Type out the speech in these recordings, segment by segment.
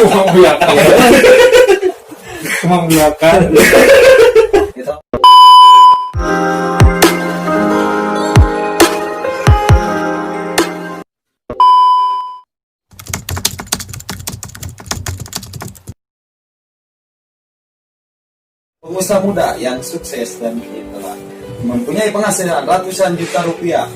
Membiarkan. Membiarkan. Pengusaha muda yang sukses dan kini telah mempunyai penghasilan ratusan juta rupiah,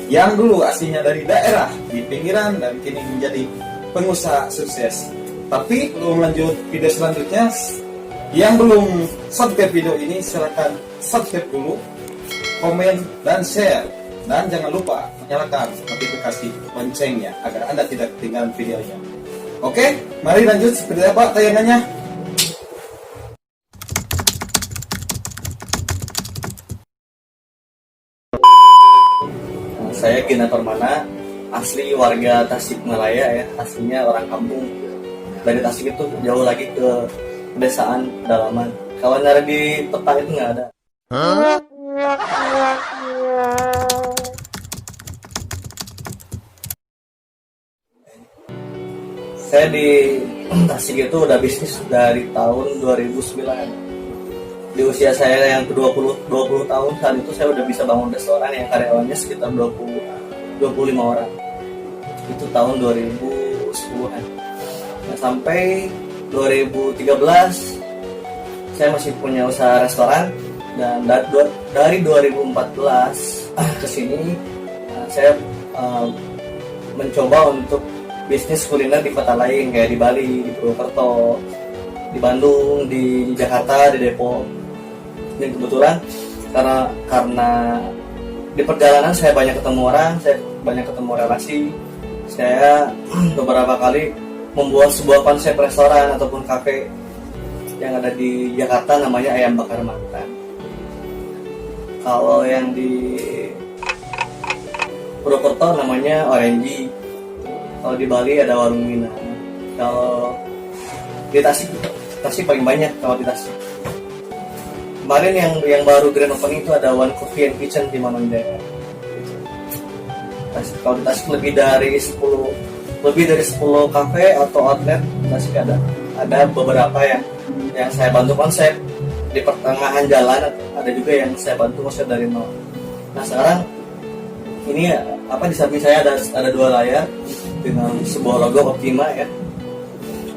yang dulu aslinya dari daerah di pinggiran dan kini menjadi pengusaha sukses. Tapi belum lanjut video selanjutnya, yang belum subscribe video ini silahkan subscribe dulu, komen dan share, dan jangan lupa nyalakan notifikasi loncengnya agar Anda tidak ketinggalan videonya. Oke, mari lanjut seperti apa tayangannya. Saya Gina Permana, asli warga Tasikmalaya ya, aslinya orang kampung. Dari Tasik itu jauh lagi ke pedesaan pedalaman. Kalau nyari di peta itu nggak ada. Saya di Tasik itu udah bisnis dari tahun 2009. Di usia saya yang ke-20 tahun, saat itu saya udah bisa bangun restoran yang karyawannya sekitar 25 orang. Itu tahun 2010-an. Nah, sampai 2013 saya masih punya usaha restoran, dan dari 2014 ke sini saya mencoba untuk bisnis kuliner di kota lain kayak di Bali, di Purwokerto, di Bandung, di Jakarta, di Depok. Dan kebetulan karena di perjalanan saya banyak ketemu orang, saya banyak ketemu relasi, saya beberapa kali membuat sebuah konsep restoran ataupun kafe yang ada di Jakarta, namanya Ayam Bakar Mantan. Kalau yang di Purwokerto namanya Orange. Kalau di Bali ada Warung Mina. Kalau di Tasik paling banyak kalau di Tasik. Kemarin yang baru grand opening itu ada One Coffee and Kitchen di Manonjaya. Kalau di Tasik lebih dari 10 kafe atau outlet Tasik ada beberapa yang saya bantu konsep di pertengahan jalan, ada juga yang saya bantu konsep dari nol. Nah sekarang ini di samping saya ada 2 layar dengan sebuah logo Optima ya.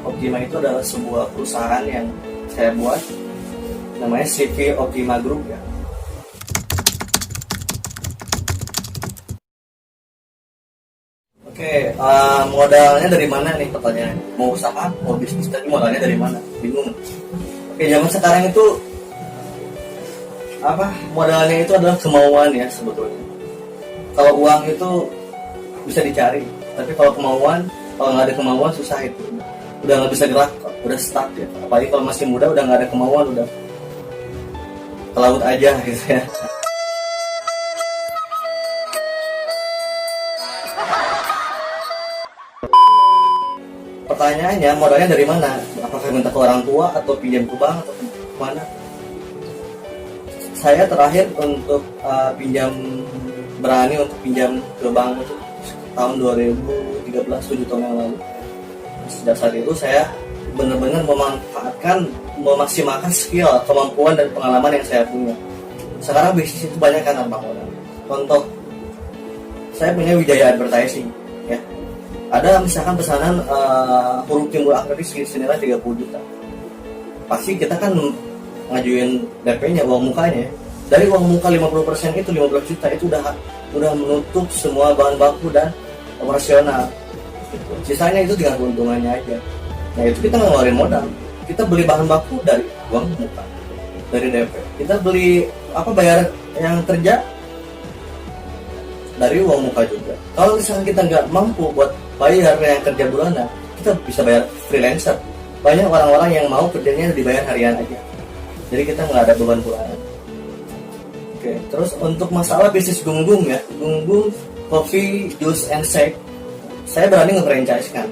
Optima itu adalah sebuah perusahaan yang saya buat, namanya CV Optima Group ya. Oke, modalnya dari mana nih pertanyaan? Mau usaha, mau bisnis, tapi modalnya dari mana? Bingung. Oke, zaman sekarang itu modalnya itu adalah kemauan ya sebetulnya. Kalau uang itu bisa dicari, tapi kalau nggak ada kemauan susah itu. Udah nggak bisa gerak, udah stuck ya. Apalagi kalau masih muda udah nggak ada kemauan, udah ke laut aja gitu ya. Pertanyaannya modalnya dari mana? Apakah minta ke orang tua atau pinjam ke bank atau mana? Saya terakhir untuk berani untuk pinjam ke bank itu tahun 2013, 7 tahun yang lalu. Sejak saat itu saya benar-benar memaksimalkan skill, kemampuan dan pengalaman yang saya punya. Sekarang bisnis itu banyak kan tanpa modal. Contoh, saya punya Wijaya Advertising ya. Ada misalkan pesanan huruf timbul akrilik senilai 30 juta. Pasti kita kan ngajuin DP-nya, uang mukanya. Dari uang muka 50% itu 15 juta itu udah menutup semua bahan baku dan operasional. Sisanya itu tinggal keuntungannya aja. Nah itu kita ngeluarin modal. Kita beli bahan baku dari uang muka, dari DP. Kita beli bayar yang kerja dari uang muka juga. Kalau misalkan kita nggak mampu buat bayar yang kerja bulanan, kita bisa bayar freelancer. Banyak orang-orang yang mau kerjanya dibayar harian aja. Jadi kita nggak ada beban bulanan. Oke, terus untuk masalah bisnis Gunggung ya, Gunggung Coffee, Juice and Shake, saya berani nge-franchise kan.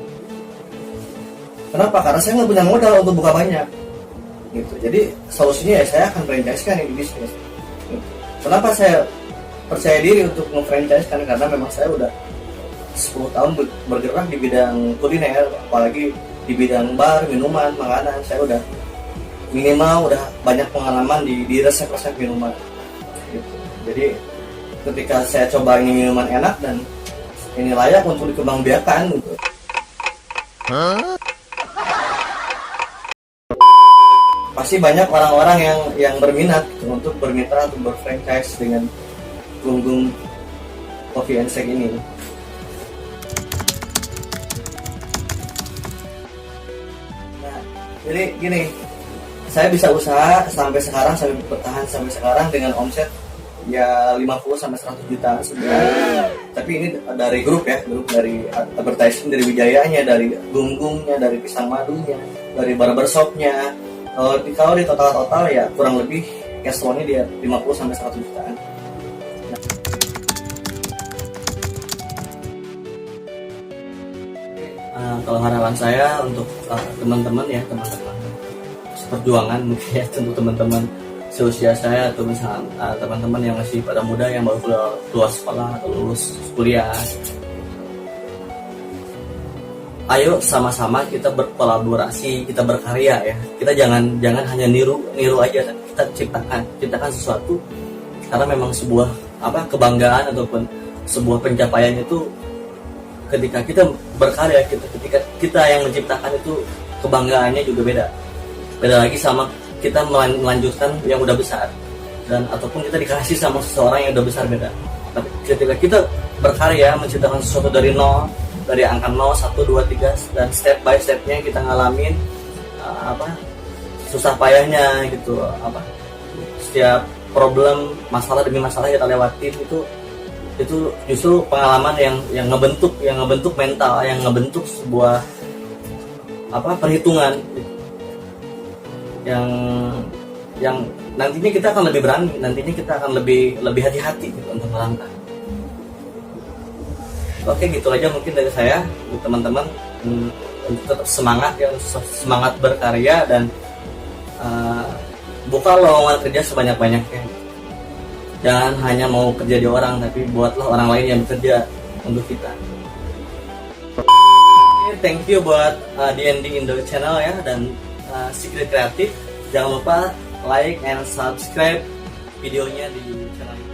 Kenapa? Karena saya nggak punya modal untuk buka banyak. Gitu. Jadi solusinya ya saya akan franchise kan ini bisnis. Gitu. Kenapa saya percaya diri untuk nge-franchise kan? Karena memang saya udah 10 tahun bergerak di bidang kuliner, apalagi di bidang bar, minuman, makanan. Saya udah minimal udah banyak pengalaman di resep-resep minuman gitu. Jadi ketika saya coba ini minuman enak dan ini layak untuk dikembangbiakan gitu. Pasti banyak orang-orang yang berminat gitu, untuk bermitra atau berfranchise dengan Gunggung Coffee and Shake ini. Nah, jadi gini, saya bisa usaha sampai sekarang, sampai bertahan sampai sekarang dengan omset ya 50 sampai 100 juta sebulan. Tapi ini dari grup ya, grup dari advertising, dari Wijayanya, dari Gunggungnya, dari Pisang Madunya, dari barbershopnya. Kalau di total ya kurang lebih cash flow-nya dia 50 sampai 100 jutaan. Kalau harapan saya untuk teman-teman perjuangan mungkin ya, tentu teman-teman seusia saya atau misalnya teman-teman yang masih pada muda yang baru keluar sekolah atau lulus kuliah, ayo sama-sama kita berkolaborasi, kita berkarya ya. Kita jangan hanya niru aja, kita ciptakan sesuatu, karena memang sebuah kebanggaan ataupun sebuah pencapaian itu ketika kita berkarya, ketika kita yang menciptakan itu kebanggaannya juga beda lagi sama kita melanjutkan yang udah besar, dan ataupun kita dikasih sama seseorang yang udah besar, beda. Tapi ketika kita berkarya menciptakan sesuatu dari nol, dari angka 0, 1, 2, 3 dan step by stepnya kita ngalamin susah payahnya gitu, setiap problem, masalah demi masalah kita lewatin, itu justru pengalaman yang ngebentuk mental, yang ngebentuk sebuah perhitungan yang nantinya kita akan lebih berani, nantinya kita akan lebih hati-hati gitu untuk melangkah. Oke, gitu aja mungkin dari saya untuk teman-teman, untuk tetap semangat berkarya dan buka lowongan kerja sebanyak-banyaknya. Jangan hanya mau kerja di orang, tapi buatlah orang lain yang bekerja untuk kita. Thank you buat DND Indo channel ya, dan Secret Kreatif. Jangan lupa like and subscribe videonya di channel ini.